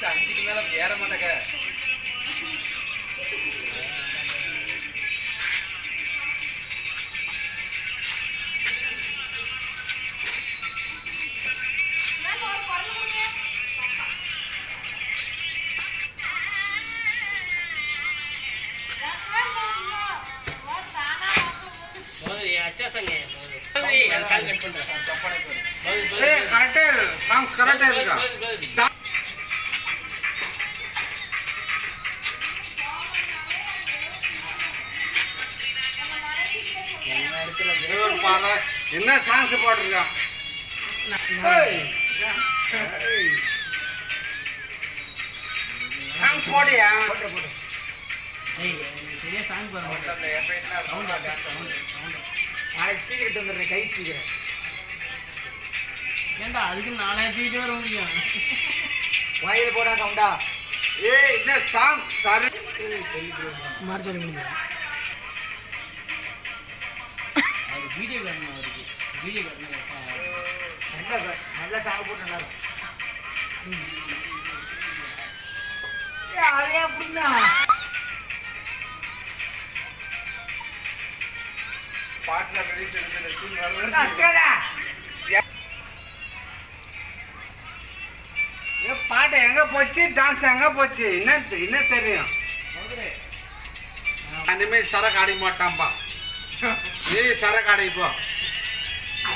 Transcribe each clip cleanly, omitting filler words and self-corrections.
5க்கு மேல ஏற மாட்டேங்க. अच्छा संग है साल कट पड़ रहा ए करेक्ट है सॉन्ग्स करेक्ट है इसका என்ன சாங்ஸ் போட்டுருக்கான் சாங்ஸ் போடியா போடு नहीं सीरियस सॉन्ग पर साउंड நாளைக்கு ஸ்பீக்கர் இட்டு வந்துடுறேன் கை ஸ்பீக்கர் ஏண்டா அதுக்கு 4 ஸ்பீக்கர் வர முடியும் வாயில போடா சவுண்டா ஏய் இந்த சாங் சாரி மார் சொல்லி முடிஞ்சா அது பிஜே காரணம் அவருக்கு பிஜே காரணம் நல்ல சாங் போட்டு நல்லா ஏய் அதே புண்ணா பாட்டுல ரிலீஸ் எடுத்த சீன் வருது பாட்டு எங்க போச்சு டான்ஸ் எங்க போச்சு என்ன தெரியும் இனிமேல் சரக்கு அடிக்க மாட்டான்பா நீ சரக்கு அடிப்போ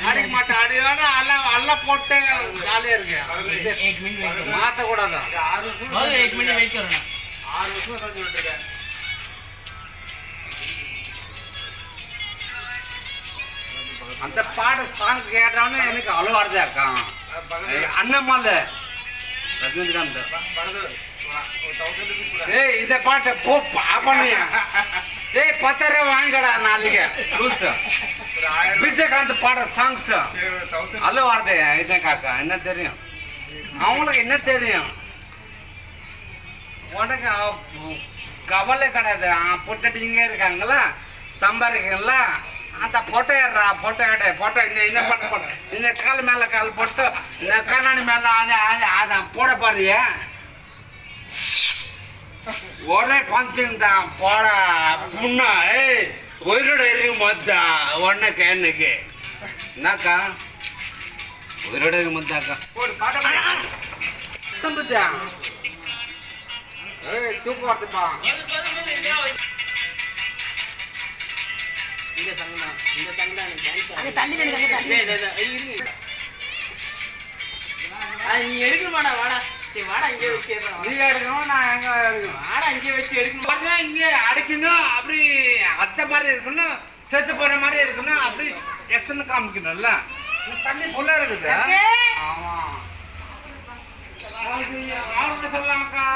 அடிக்க மாட்டேன் அடியோட அல்ல போட்டு ஜாலியா இருக்கு மாத்த கூடாதா 1 मिनट वेट करो ना 6 வருஷமா தான் சொல்லிட்டு இருக்கேன் அந்த பாட சாங் கேட்டானே எனக்கு அழுவாடுதா இருக்கான் அண்ணம்மால ரஜினிகாந்த் ஏய் இந்த பாட்டை போ பண்ணியா ஏய் 10,000 வாங்கடா நாளைக்கு லூஸ் விஜயகாந்த் பாடுற சாங்ஸ் அழுவாடுது இதான் காக்கா என்ன தெரியும் அவங்களுக்கு என்ன தெரியும் உனக்கு கவலை கிடையாது போட்டுட்டு இங்கே இருக்காங்களா சம்பாதிக்கல அந்த போட்டோ ஏறா போட்டோ எடு போட்டோ என்ன பண்ண இந்த கால் மேலே கால் போட்டு இந்த கண்ணாடி மேலே அதை போட பாருங்க ஒரே பஞ்சுங்கடா போட புண்ணா ஏய் உயிரோட இருக்கும் மொத்தா ஒன்னுக்கு என்னக்கு என்னக்கா உயிரோட இருக்கு மொத்தாக்கா தம்புதா ஏய் தூக்கு வரதுப்பா இந்த சங்கடா டான்ஸ் அது தள்ளி நீ எடுக்க மாடா வாடா சரி வாடா இங்கே வச்சு ஏறலாம் நீ எடுக்கணும் நான் எங்க எடுக்கணும் வாடா இங்கே வச்சு எடுக்கணும் பாருங்க இங்கே அடிக்கணும் அப்படி அடிச்ச மாதிரி இருக்கணும் செத்து போற மாதிரி இருக்கணும் அப்படி எக்ஷன் காமிக்கணும்ல தண்ணி புள்ள இருக்குது ஆமா அவர்கிட்ட சொல்லலாம்க்கா